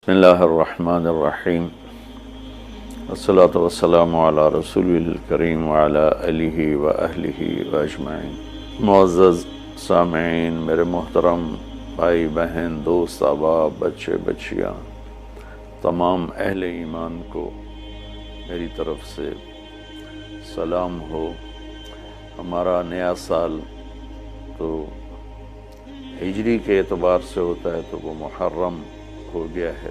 بسم اللہ الرحمن الرحیم والصلاة والسلام علی رسول الکریم وعلی آلہ وأہلہ وأجمعین۔ معزز سامعین، میرے محترم بھائی بہن، دوست، احباب، بچے بچیاں، تمام اہل ایمان کو میری طرف سے سلام ہو۔ ہمارا نیا سال تو ہجری کے اعتبار سے ہوتا ہے تو وہ محرم ہو گیا ہے۔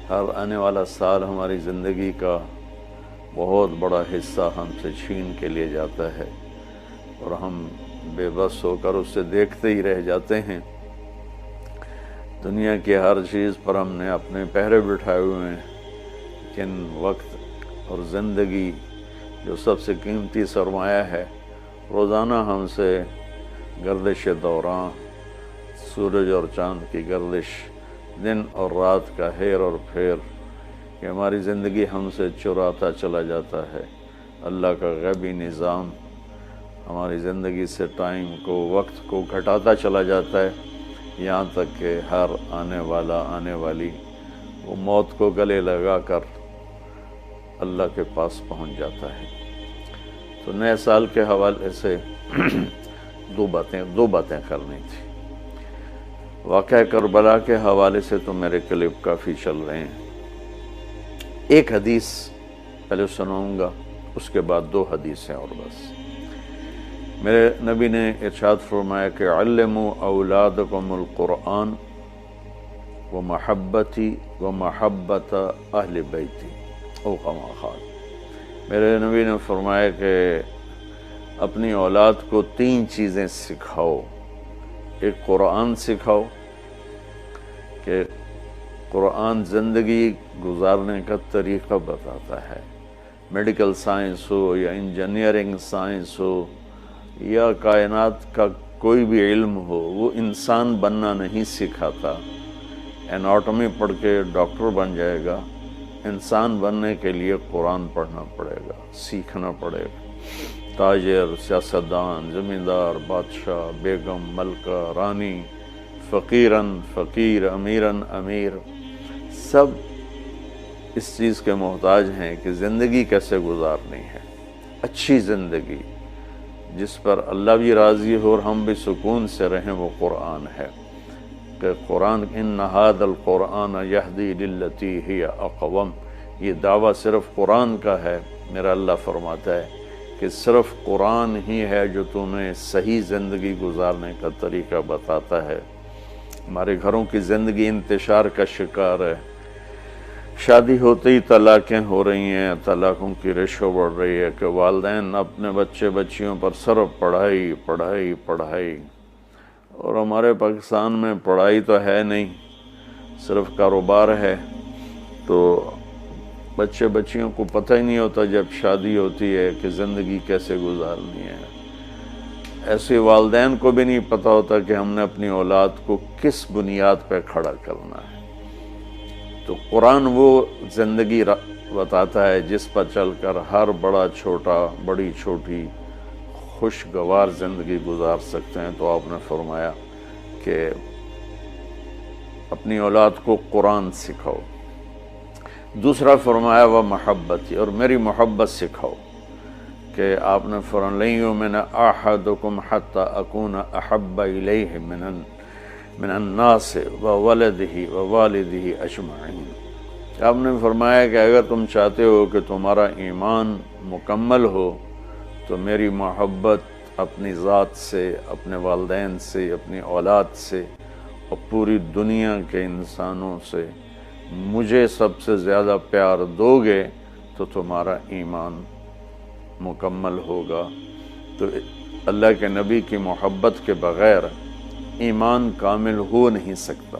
ہر آنے والا سال ہماری زندگی کا بہت بڑا حصہ ہم سے چھین کے لے جاتا ہے اور ہم بے بس ہو کر اسے دیکھتے ہی رہ جاتے ہیں۔ دنیا کی ہر چیز پر ہم نے اپنے پہرے بٹھائے ہوئے ہیں، لیکن وقت اور زندگی جو سب سے قیمتی سرمایہ ہے، روزانہ ہم سے گردش دوران، سورج اور چاند کی گردش، دن اور رات کا ہیر اور پھیر، کہ ہماری زندگی ہم سے چراتا چلا جاتا ہے۔ اللہ کا غیبی نظام ہماری زندگی سے ٹائم کو، وقت کو گھٹاتا چلا جاتا ہے، یہاں تک کہ ہر آنے والی وہ موت کو گلے لگا کر اللہ کے پاس پہنچ جاتا ہے۔ تو نئے سال کے حوالے سے دو باتیں کرنی تھی۔ واقعہ کربلا کے حوالے سے تو میرے کلپ کافی چل رہے ہیں۔ ایک حدیث پہلے سناؤں گا، اس کے بعد دو حدیثیں اور بس۔ میرے نبی نے ارشاد فرمایا کہ علموا اولادکم القرآن ومحبتی ومحبت اہل بیتی او کما قال۔ میرے نبی نے فرمایا کہ اپنی اولاد کو تین چیزیں سکھاؤ۔ ایک قرآن سکھاؤ کہ قرآن زندگی گزارنے کا طریقہ بتاتا ہے۔ میڈیکل سائنس ہو یا انجینئرنگ سائنس ہو یا کائنات کا کوئی بھی علم ہو، وہ انسان بننا نہیں سکھاتا۔ اناٹومی پڑھ کے ڈاکٹر بن جائے گا، انسان بننے کے لیے قرآن پڑھنا پڑے گا، سیکھنا پڑے گا۔ تاجر، سیاستدان، زمیندار، بادشاہ، بیگم، ملکہ، رانی، فقیرن فقیر، امیرن امیر، سب اس چیز کے محتاج ہیں کہ زندگی کیسے گزارنی ہے، اچھی زندگی جس پر اللہ بھی راضی ہو اور ہم بھی سکون سے رہیں، وہ قرآن ہے۔ کہ قرآن ان ھذا القرآن یہدی للتی ہی اقوم، یہ دعویٰ صرف قرآن کا ہے۔ میرا اللہ فرماتا ہے کہ صرف قرآن ہی ہے جو تمہیں صحیح زندگی گزارنے کا طریقہ بتاتا ہے۔ ہمارے گھروں کی زندگی انتشار کا شکار ہے۔ شادی ہوتے ہی طلاقیں ہو رہی ہیں، طلاقوں کی ریشو بڑھ رہی ہے کہ والدین اپنے بچیوں پر صرف پڑھائی پڑھائی پڑھائی، اور ہمارے پاکستان میں پڑھائی تو ہے نہیں، صرف کاروبار ہے۔ تو بچیوں کو پتہ ہی نہیں ہوتا جب شادی ہوتی ہے کہ زندگی کیسے گزارنی ہے۔ ایسے والدین کو بھی نہیں پتہ ہوتا کہ ہم نے اپنی اولاد کو کس بنیاد پہ کھڑا کرنا ہے۔ تو قرآن وہ زندگی بتاتا ہے جس پر چل کر ہر بڑا چھوٹا، بڑی چھوٹی خوشگوار زندگی گزار سکتے ہیں۔ تو آپ نے فرمایا کہ اپنی اولاد کو قرآن سکھاؤ۔ دوسرا فرمایا وہ محبت، اور میری محبت سکھاؤ، کہ آپ نے فرمایا لن یؤمن احدکم حتی اکون احب الیہ من الناس وولدہ ووالدہ اجمعین۔ آپ نے فرمایا کہ اگر تم چاہتے ہو کہ تمہارا ایمان مکمل ہو تو میری محبت اپنی ذات سے، اپنے والدین سے، اپنی اولاد سے اور پوری دنیا کے انسانوں سے مجھے سب سے زیادہ پیار دو گے تو تمہارا ایمان مکمل ہوگا۔ تو اللہ کے نبی کی محبت کے بغیر ایمان کامل ہو نہیں سکتا۔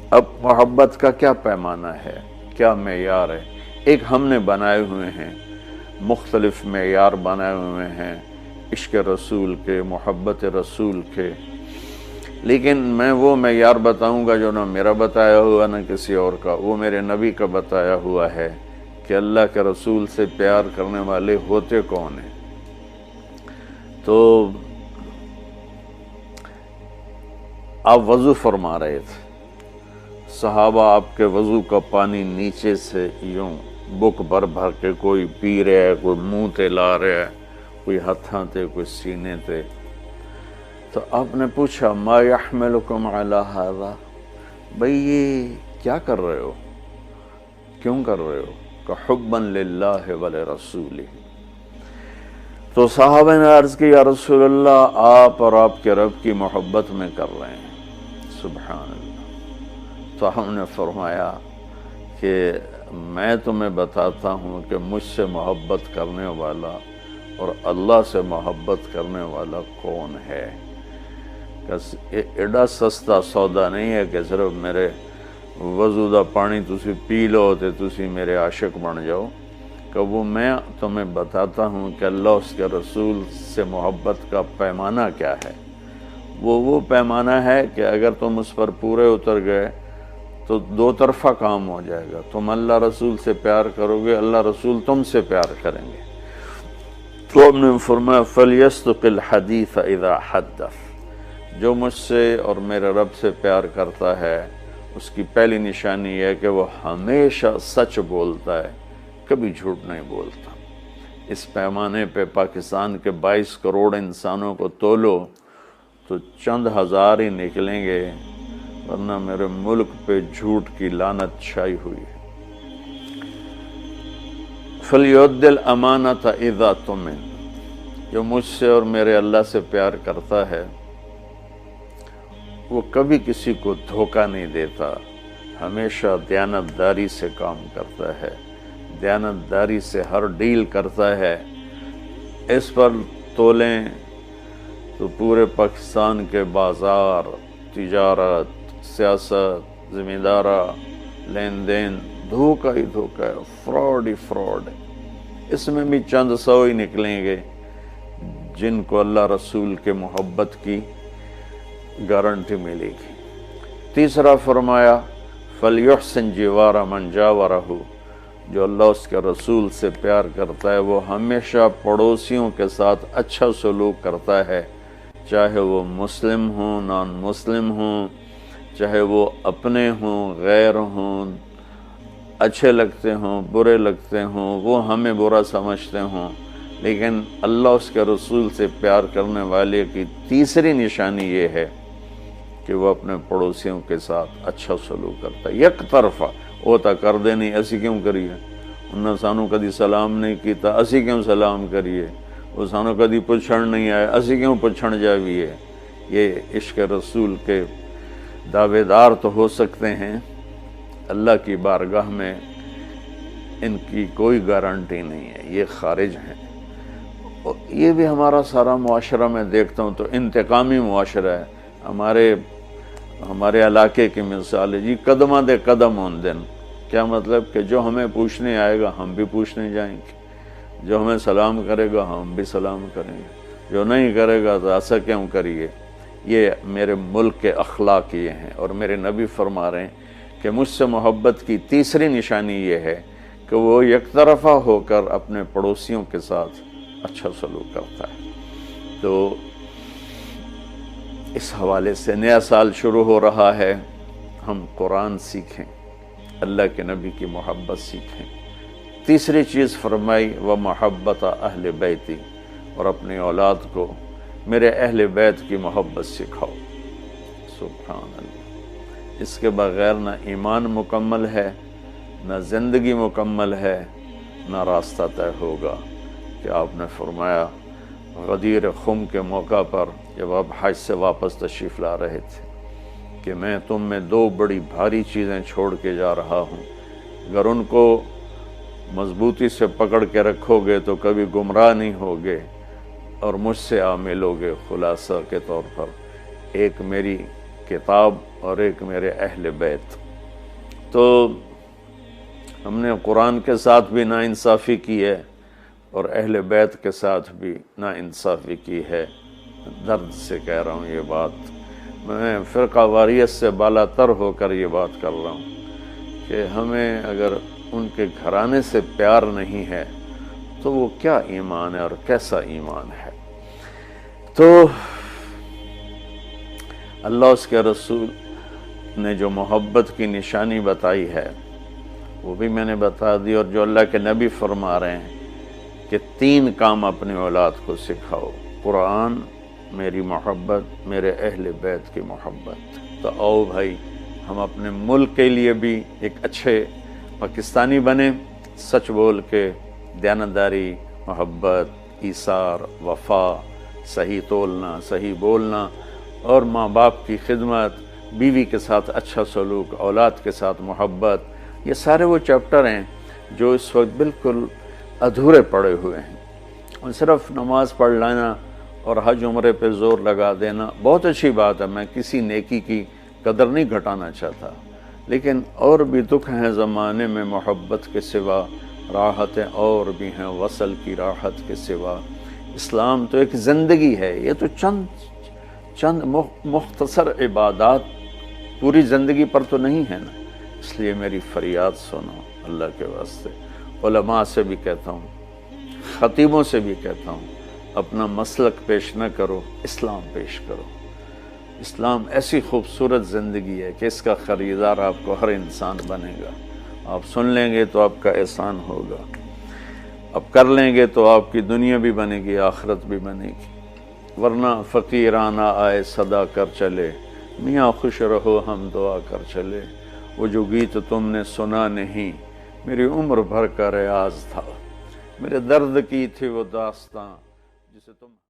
اب محبت کا کیا پیمانہ ہے، کیا معیار ہے؟ ایک ہم نے بنائے ہوئے ہیں، مختلف معیار بنائے ہوئے ہیں عشق رسول کے، محبت رسول کے، لیکن میں وہ معیار بتاؤں گا جو نہ میرا بتایا ہوا نہ کسی اور کا، وہ میرے نبی کا بتایا ہوا ہے کہ اللہ کے رسول سے پیار کرنے والے ہوتے کون ہیں۔ تو آپ وضو فرما رہے تھے، صحابہ آپ کے وضو کا پانی نیچے سے یوں بک بھر بھر کے کوئی پی رہا ہے، کوئی منہ تے لا رہا ہے، کوئی ہتھاں تے، کوئی سینے تے۔ تو آپ نے پوچھا ما یحملکم علی ھذا، بھئی یہ کیا کر رہے ہو، کیوں کر رہے ہو؟ کہ حبا للہ ولرسولہ۔ تو صحابہ نے عرض کی یا رسول اللہ آپ اور آپ کے رب کی محبت میں کر رہے ہیں۔ سبحان اللہ۔ تو ہم نے فرمایا کہ میں تمہیں بتاتا ہوں کہ مجھ سے محبت کرنے والا اور اللہ سے محبت کرنے والا کون ہے۔ ایڈا سستا سودا نہیں ہے کہ صرف میرے وضو دا پانی تسی پی لو تے تسی میرے عاشق بن جاؤ، کہ وہ میں تمہیں بتاتا ہوں کہ اللہ اس کے رسول سے محبت کا پیمانہ کیا ہے۔ وہ پیمانہ ہے کہ اگر تم اس پر پورے اتر گئے تو دو طرفہ کام ہو جائے گا، تم اللہ رسول سے پیار کرو گے، اللہ رسول تم سے پیار کریں گے۔ تو ہم نے فرمایا فَلْيَصْدُقِ الْحَدِيثَ إِذَا حَدَّثَ، جو مجھ سے اور میرے رب سے پیار کرتا ہے اس کی پہلی نشانی یہ ہے کہ وہ ہمیشہ سچ بولتا ہے، کبھی جھوٹ نہیں بولتا۔ اس پیمانے پہ پاکستان کے 22 کروڑ انسانوں کو تولو تو چند ہزار ہی نکلیں گے، ورنہ میرے ملک پہ جھوٹ کی لعنت چھائی ہوئی ہے۔ فَلْيُؤَدِّ الْأَمَانَةَ إِذَا اؤْتُمِنَ، جو مجھ سے اور میرے اللہ سے پیار کرتا ہے وہ کبھی کسی کو دھوکہ نہیں دیتا، ہمیشہ دیانتداری سے کام کرتا ہے، دیانتداری سے ہر ڈیل کرتا ہے۔ اس پر تولیں تو پورے پاکستان کے بازار، تجارت، سیاست، زمیندارہ، لین دین دھوکہ ہی دھوکہ ہے، فراڈ ہی فراڈ ہے۔ اس میں بھی چند سو ہی نکلیں گے جن کو اللہ رسول کے محبت کی گارنٹی ملے گی۔ تیسرا فرمایا فَلْيُحْسِنْ جِوَارَ مَنْ جَاوَرَهُ، جو اللہ اس کے رسول سے پیار کرتا ہے وہ ہمیشہ پڑوسیوں کے ساتھ اچھا سلوک کرتا ہے، چاہے وہ مسلم ہوں، نان مسلم ہوں، چاہے وہ اپنے ہوں، غیر ہوں، اچھے لگتے ہوں، برے لگتے ہوں، وہ ہمیں برا سمجھتے ہوں، لیکن اللہ اس کے رسول سے پیار کرنے والے کی تیسری نشانی یہ ہے کہ وہ اپنے پڑوسیوں کے ساتھ اچھا سلوک کرتا ہے۔ یک طرفہ وہ تا کر دے نہیں، اسی کیوں کریے، انہوں سانو کدی سلام نہیں کیتا، اسی کیوں سلام کریے، وہ سانو کدی پچھڑ نہیں آئے، اسی کیوں پچھڑ جاویے۔ یہ عشق رسول کے دعوے دار تو ہو سکتے ہیں، اللہ کی بارگاہ میں ان کی کوئی گارنٹی نہیں ہے، یہ خارج ہیں۔ یہ بھی ہمارا سارا معاشرہ میں دیکھتا ہوں تو انتقامی معاشرہ ہے۔ ہمارے علاقے کی مثال ہے جی، قدمہ دے قدم ہون دن، کیا مطلب کہ جو ہمیں پوچھنے آئے گا ہم بھی پوچھنے جائیں گے، جو ہمیں سلام کرے گا ہم بھی سلام کریں گے، جو نہیں کرے گا تو ایسا کیوں کریے۔ یہ میرے ملک کے اخلاق یہ ہیں، اور میرے نبی فرما رہے ہیں کہ مجھ سے محبت کی تیسری نشانی یہ ہے کہ وہ یک طرفہ ہو کر اپنے پڑوسیوں کے ساتھ اچھا سلوک کرتا ہے۔ تو اس حوالے سے نیا سال شروع ہو رہا ہے، ہم قرآن سیکھیں، اللہ کے نبی کی محبت سیکھیں۔ تیسری چیز فرمائی وَمَحَبَّةَ أَهْلِ بَيْتِ، اور اپنی اولاد کو میرے اہل بیت کی محبت سکھاؤ۔ سبحان اللہ، اس کے بغیر نہ ایمان مکمل ہے، نہ زندگی مکمل ہے، نہ راستہ طے ہوگا۔ کہ آپ نے فرمایا غدیر خم کے موقع پر جب آپ حج سے واپس تشریف لا رہے تھے کہ میں تم میں دو بڑی بھاری چیزیں چھوڑ کے جا رہا ہوں، اگر ان کو مضبوطی سے پکڑ کے رکھو گے تو کبھی گمراہ نہیں ہوگے اور مجھ سے ملو گے۔ خلاصہ کے طور پر ایک میری کتاب اور ایک میرے اہل بیت۔ تو ہم نے قرآن کے ساتھ بھی ناانصافی کی ہے اور اہل بیت کے ساتھ بھی ناانصافی کی ہے۔ درد سے کہہ رہا ہوں یہ بات، میں فرقہ واریت سے بالا تر ہو کر یہ بات کر رہا ہوں کہ ہمیں اگر ان کے گھرانے سے پیار نہیں ہے تو وہ کیا ایمان ہے اور کیسا ایمان ہے۔ تو اللہ اس کے رسول نے جو محبت کی نشانی بتائی ہے وہ بھی میں نے بتا دی، اور جو اللہ کے نبی فرما رہے ہیں کہ 3 کام اپنی اولاد کو سکھاؤ: قرآن، میری محبت، میرے اہل بیت کی محبت۔ تو آؤ بھائی، ہم اپنے ملک کے لیے بھی ایک اچھے پاکستانی بنیں، سچ بول کے، دیانتداری، محبت، ایثار، وفا، صحیح تولنا، صحیح بولنا، اور ماں باپ کی خدمت، بیوی کے ساتھ اچھا سلوک، اولاد کے ساتھ محبت۔ یہ سارے وہ چیپٹر ہیں جو اس وقت بالکل ادھورے پڑے ہوئے ہیں۔ اور صرف نماز پڑھ لینا اور حج عمرے پہ زور لگا دینا بہت اچھی بات ہے، میں کسی نیکی کی قدر نہیں گھٹانا چاہتا، لیکن اور بھی دکھ ہیں زمانے میں محبت کے سوا، راحتیں اور بھی ہیں وصل کی راحت کے سوا۔ اسلام تو ایک زندگی ہے، یہ تو چند مختصر عبادات پوری زندگی پر تو نہیں ہے نا۔ اس لیے میری فریاد سنو اللہ کے واسطے، علماء سے بھی کہتا ہوں، خطیبوں سے بھی کہتا ہوں، اپنا مسلک پیش نہ کرو، اسلام پیش کرو۔ اسلام ایسی خوبصورت زندگی ہے کہ اس کا خریدار آپ کو ہر انسان بنے گا۔ آپ سن لیں گے تو آپ کا احسان ہوگا، اب کر لیں گے تو آپ کی دنیا بھی بنے گی، آخرت بھی بنے گی، ورنہ فقیرانہ آئے صدا کر چلے، میاں خوش رہو ہم دعا کر چلے، وہ جو گیت تم نے سنا نہیں میری عمر بھر کا ریاض تھا، میرے درد کی تھی وہ داستاں جسے تم